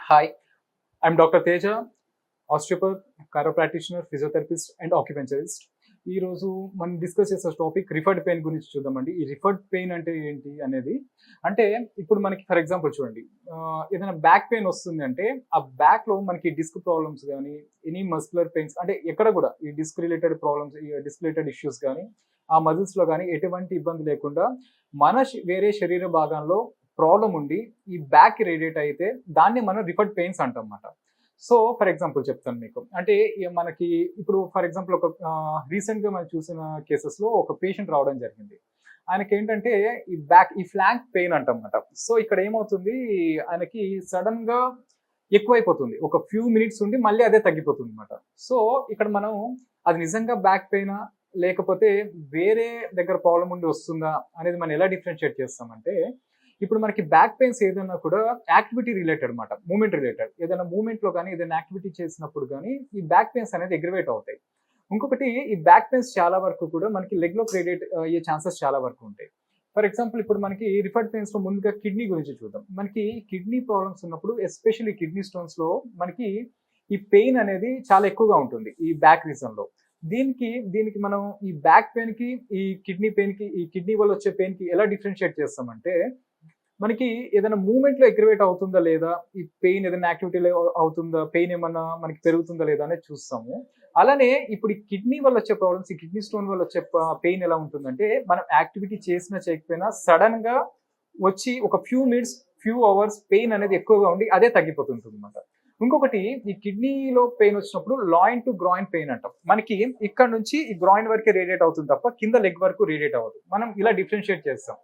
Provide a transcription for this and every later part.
Hi, I'm Dr. Teja, osteopath, chiropractitioner, physiotherapist and acupuncturist. ఈరోజు మనం discuss చేసే topic referred pain గురించి చూద్దామండి. ఈ రిఫర్డ్ పెయిన్ అంటే ఏంటి అనేది, అంటే ఇప్పుడు మనకి ఫర్ ఎగ్జాంపుల్ చూడండి, ఏదైనా బ్యాక్ పెయిన్ వస్తుంది అంటే ఆ బ్యాక్లో మనకి డిస్క్ ప్రాబ్లమ్స్ కానీ ఎనీ మస్కులర్ పెయిన్స్ అంటే ఎక్కడ కూడా ఈ డిస్క్ రిలేటెడ్ ప్రాబ్లమ్స్, ఈ డిస్క్ రిలేటెడ్ ఇష్యూస్ కానీ ఆ మజిల్స్లో కానీ ఎటువంటి ఇబ్బంది లేకుండా వేరే శరీర భాగంలో ప్రాబ్లం ఉండి ఈ బ్యాక్ రేడియేట్ అయితే దాన్ని మనం రిఫర్డ్ పెయిన్స్ అంటాం అన్నమాట. సో ఫర్ ఎగ్జాంపుల్ చెప్తాను మీకు. అంటే మనకి ఇప్పుడు ఫర్ ఎగ్జాంపుల్ ఒక రీసెంట్గా మనం చూసిన కేసెస్లో ఒక పేషెంట్ రావడం జరిగింది. ఆయనకి ఏంటంటే ఈ ఫ్లాంక్ పెయిన్ అంటమాట. సో ఇక్కడ ఏమవుతుంది, ఆయనకి సడన్ గా ఎక్కువైపోతుంది. ఒక ఫ్యూ మినిట్స్ ఉండి మళ్ళీ అదే తగ్గిపోతుంది అనమాట. సో ఇక్కడ మనం అది నిజంగా బ్యాక్ పెయినా లేకపోతే వేరే దగ్గర ప్రాబ్లం ఉండి వస్తుందా అనేది మనం ఎలా డిఫరెన్షియేట్ చేస్తామంటే, ఇప్పుడు మనకి బ్యాక్ పెయిన్స్ ఏదైనా కూడా యాక్టివిటీ రిలేటెడ్ అనమాట, మూమెంట్ రిలేటెడ్. ఏదైనా మూమెంట్లో కానీ ఏదైనా యాక్టివిటీ చేసినప్పుడు కానీ ఈ బ్యాక్ పెయిన్స్ అనేది ఎగ్రివేట్ అవుతాయి. ఇంకొకటి, ఈ బ్యాక్ పెయిన్స్ చాలా వరకు కూడా మనకి లెగ్లో క్రియేట్ అయ్యే ఛాన్సెస్ చాలా వరకు ఉంటాయి. ఫర్ ఎగ్జాంపుల్ ఇప్పుడు మనకి రిఫర్డ్ పెయిన్స్ లో ముందుగా కిడ్నీ గురించి చూద్దాం. మనకి కిడ్నీ ప్రాబ్లమ్స్ ఉన్నప్పుడు ఎస్పెషల్లీ కిడ్నీ స్టోన్స్ లో మనకి ఈ పెయిన్ అనేది చాలా ఎక్కువగా ఉంటుంది ఈ బ్యాక్ రీజన్ లో. దీనికి మనం ఈ బ్యాక్ పెయిన్ కి, ఈ కిడ్నీ పెయిన్ కి, ఈ కిడ్నీ వల్ల వచ్చే పెయిన్ కి ఎలా డిఫరెన్షియేట్ చేస్తామంటే, మనకి ఏదైనా మూవ్మెంట్ లో ఎగ్రివేట్ అవుతుందా లేదా, ఈ పెయిన్ ఏదైనా యాక్టివిటీలో అవుతుందా, పెయిన్ ఏమన్నా మనకి పెరుగుతుందా లేదా అనేది చూస్తాము. అలానే ఇప్పుడు ఈ కిడ్నీ వల్ల వచ్చే ప్రాబ్లమ్స్, ఈ కిడ్నీ స్టోన్ వల్ల వచ్చే పెయిన్ ఎలా ఉంటుందంటే, మనం యాక్టివిటీ చేసినా చేయకపోయినా సడన్ గా వచ్చి ఒక few minutes, few hours pain అనేది ఎక్కువగా ఉండి అదే తగ్గిపోతుంటుంది అనమాట. ఇంకొకటి, ఈ కిడ్నీలో పెయిన్ వచ్చినప్పుడు లాయిన్ టు గ్రాయిన్ పెయిన్ అంటాం. మనకి ఇక్కడ నుంచి ఈ గ్రాయిన్ వరకే రేడియేట్ అవుతుంది తప్ప కింద లెగ్ వరకు రేడియేట్ అవ్వదు. మనం ఇలా డిఫరెన్షియేట్ చేస్తాం.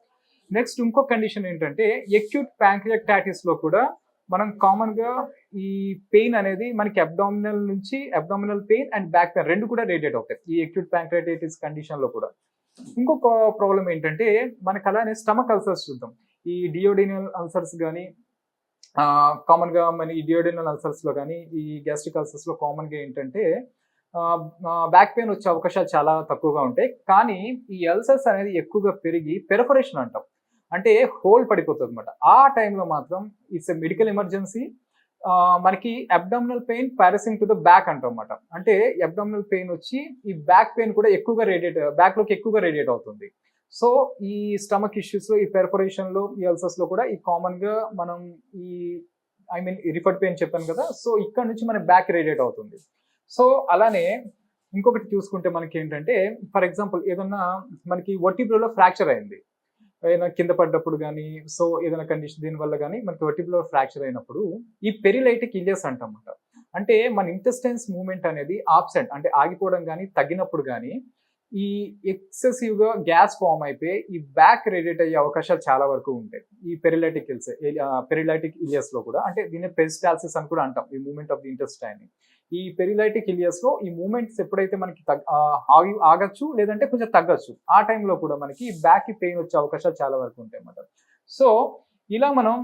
నెక్స్ట్ ఇంకో కండిషన్ ఏంటంటే, ఎక్యూట్ ప్యాంక్రియాటిస్ లో కూడా మనం కామన్ గా ఈ పెయిన్ అనేది మనకి abdominal pain and back pain రెండు కూడా రేడియేట్ అవుతాయి ఈ ఎక్యూట్ ప్యాంక్రియాటిస్ కండిషన్ లో కూడా. ఇంకొక ప్రాబ్లం ఏంటంటే, మనకు అలానే స్టమక్ అల్సర్స్ చూద్దాం. ఈ డియోడినల్ అల్సర్స్ కానీ కామన్ గా మన ఈ డియోడినల్ అల్సర్స్ లో కానీ ఈ గ్యాస్ట్రిక్ అల్సర్స్ లో కామన్ గా ఏంటంటే బ్యాక్ పెయిన్ వచ్చే అవకాశాలు చాలా తక్కువగా ఉంటాయి. కానీ ఈ అల్సర్స్ అనేది ఎక్కువగా పెరిగి పెర్ఫరేషన్ అంటాం, అంటే హోల్ పడిపోతుంది అనమాట. ఆ టైంలో మాత్రం ఇట్స్ ఎ మెడికల్ ఎమర్జెన్సీ. మనకి abdominal pain passing to the back అంటాం అన్నమాట. అంటే అబ్డామినల్ పెయిన్ వచ్చి ఈ బ్యాక్ పెయిన్ కూడా ఎక్కువగా బ్యాక్ లోకి ఎక్కువగా రేడియేట్ అవుతుంది. సో ఈ స్టమక్ ఇష్యూస్ లో, ఈ పెర్ఫరేషన్ లో, ఈ అల్సర్స్ లో కూడా ఈ కామన్ గా మనం ఈ రిఫర్డ్ పెయిన్ చెప్పాను కదా, సో ఇక్కడ నుంచి మన బ్యాక్ రేడియేట్ అవుతుంది. సో అలానే ఇంకొకటి చూసుకుంటే మనకి ఏంటంటే, ఫర్ ఎగ్జాంపుల్ ఏదన్నా మనకి వర్టిబ్రోలో ఫ్రాక్చర్ అయింది, ఏదైనా కింద పడ్డప్పుడు కానీ, సో ఏదైనా కండిషన్ దీనివల్ల కానీ మనకి వర్టిబ్రో ఫ్రాక్చర్ అయినప్పుడు ఈ పెరిలైటిక్ ఇలియస్ అంటామన్నమాట. అంటే మన ఇంటెస్టైన్స్ మూవ్మెంట్ అనేది ఆబ్సెంట్, అంటే ఆగిపోవడం కానీ తగ్గినప్పుడు కానీ ఈ ఎక్సెసివ్ గా గ్యాస్ ఫామ్ అయిపోయి ఈ బ్యాక్ రేడియేట్ అయ్యే అవకాశాలు చాలా వరకు ఉంటాయి ఈ పెరిలైటిక్ ఇలియస్ లో కూడా. అంటే దీన్ని పెరిస్టాల్సిస్ అని కూడా అంటాం, ఈ మూవ్మెంట్ ఆఫ్ ది ఇంటెస్టైన్. ఈ పెరిలైటిక్ ఇలియస్ లో ఈ మూమెంట్స్ ఎప్పుడైతే మనకి ఆగచ్చు లేదంటే కొంచెం తగ్గచ్చు, ఆ టైంలో కూడా మనకి బ్యాక్ కి పెయిన్ వచ్చే అవకాశాలు చాలా వరకు ఉంటాయి అన్నమాట. సో ఇలా మనం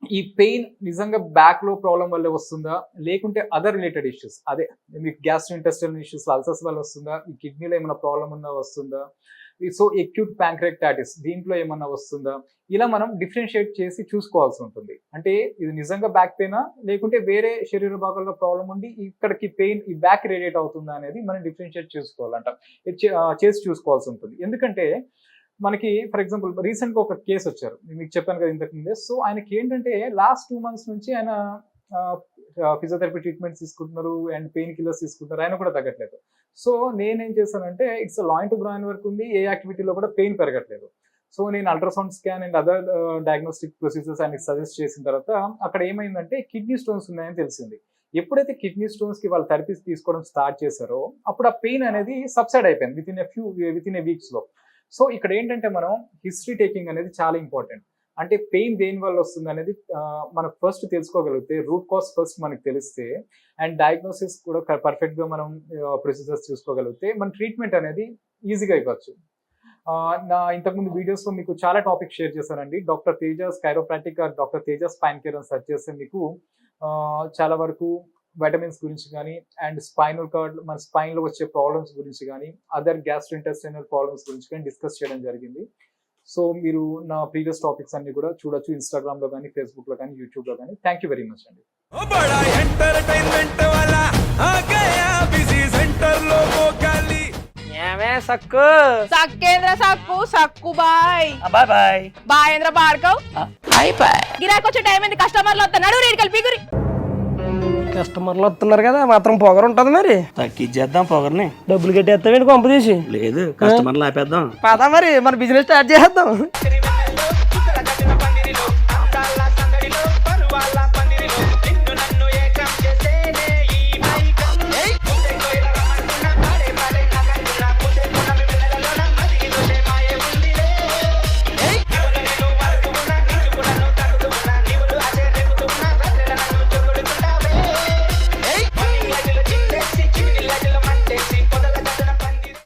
ఈ పెయిన్ నిజంగా బ్యాక్ లో ప్రాబ్లం వల్ల వస్తుందా లేకుంటే అదర్ రిలేటెడ్ ఇష్యూస్, అదే మీకు గ్యాస్ట్రోఇంటెస్టైనల్ ఇష్యూస్, అల్సర్స్ వల్ల వస్తుందా, ఈ కిడ్నీలో ఏమైనా ప్రాబ్లం ఉందా వస్తుందా, సో ఎక్యూట్ ప్యాంక్రియాటిస్ దీంట్లో ఏమన్నా వస్తుందా, ఇలా మనం డిఫరెన్షియేట్ చేసి చూసుకోవాల్సి ఉంటుంది. అంటే ఇది నిజంగా బ్యాక్ పెయినా లేకుంటే వేరే శరీర భాగాల్లో ప్రాబ్లం ఉండి ఇక్కడికి పెయిన్ ఈ బ్యాక్ రేడియేట్ అవుతుందా అనేది మనం డిఫరెన్షియేట్ చేసుకోవాలంట, చేసి చూసుకోవాల్సి ఉంటుంది. ఎందుకంటే మనకి ఫర్ ఎగ్జాంపుల్ రీసెంట్ గా ఒక కేసు వచ్చారు, మీకు చెప్పాను కదా ఇంతకు ముందే. సో ఆయనకి ఏంటంటే లాస్ట్ 2 months నుంచి ఆయన ఫిజియోథెరపీ ట్రీట్మెంట్స్ తీసుకుంటున్నారు అండ్ పెయిన్ కిల్లర్స్ తీసుకుంటున్నారు, ఆయన కూడా తగ్గట్లేదు. సో నేనేం చేశానంటే, ఇట్స్ లాయిన్ టు గ్రాయిన్ వరకు ఉంది, ఏ యాక్టివిటీలో కూడా పెయిన్ పెరగట్లేదు. సో నేను ultrasound scan and other diagnostic procedures ఆయనకి సజెస్ట్ చేసిన తర్వాత అక్కడ ఏమైందంటే కిడ్నీ స్టోన్స్ ఉన్నాయని తెలిసింది. ఎప్పుడైతే కిడ్నీ స్టోన్స్ కి వాళ్ళు థెరపీస్ తీసుకోవడం స్టార్ట్ చేశారో అప్పుడు ఆ పెయిన్ అనేది సబ్సైడ్ అయిపోయింది విత్ ఇన్ ఏ వీక్స్ లో. సో ఇక్కడ ఏంటంటే మనం హిస్టరీ టేకింగ్ అనేది చాలా ఇంపార్టెంట్. అంటే పెయిన్ దేని వల్ల వస్తుంది అనేది మనం ఫస్ట్ తెలుసుకోగలిగితే, రూట్ కాజ్ ఫస్ట్ మనకు తెలిస్తే అండ్ డయాగ్నోసిస్ కూడా పర్ఫెక్ట్ గా మనం ప్రొసీజర్స్ చూసుకోగలిగితే మన ట్రీట్మెంట్ అనేది ఈజీగా ఇవ్వచ్చు. నా ఇంతకుముందు వీడియోస్ లో మీకు చాలా టాపిక్ షేర్ చేశానండి. Doctor Tejas chiropractic, doctor Tejas spine care అని సెర్చ్ చేస్తే మీకు చాలా వరకు వైటమిన్స్ గురించి కానీ అండ్ స్పైనల్ కార్డ్, మన స్పైన్ లో వచ్చే ప్రాబ్లమ్స్ గురించి కానీ అదర్ గ్యాస్ట్రోఇంటెస్టైనల్ ప్రాబ్లమ్స్ గురించి కానీ డిస్కస్ చేయడం జరిగింది. సో మీరు నా ప్రీవియస్ టాపిక్స్ అన్ని కూడా చూడొచ్చు ఇన్స్టాగ్రామ్ లో కానీ ఫేస్బుక్ లో కానీ యూట్యూబ్ లో కానీ. థ్యాంక్ యూ వెరీ మచ్ అండి. సక్కు సక్కేంద్ర సక్కు సక్కు బాయ్ బాయ్ బాయ్ బాయేంద్ర బాడ్కవ్ బాయ్ బాయ్. గిరాకి వచ్చే టైం ఏంది, కస్టమర్లు వస్తున్నాడు రేడికల్ పిగురి. కస్టమర్లు వస్తున్నారు కదా, మాత్రం పొగరు ఉంటది మరి. తగ్గించేద్దాం పొగర్ని. డబ్బులు కట్టేస్తామేంటి కొంప తీసి? లేదు, కస్టమర్లు ఆపేద్దాం. పదా మరి మన బిజినెస్ స్టార్ట్ చేద్దాం.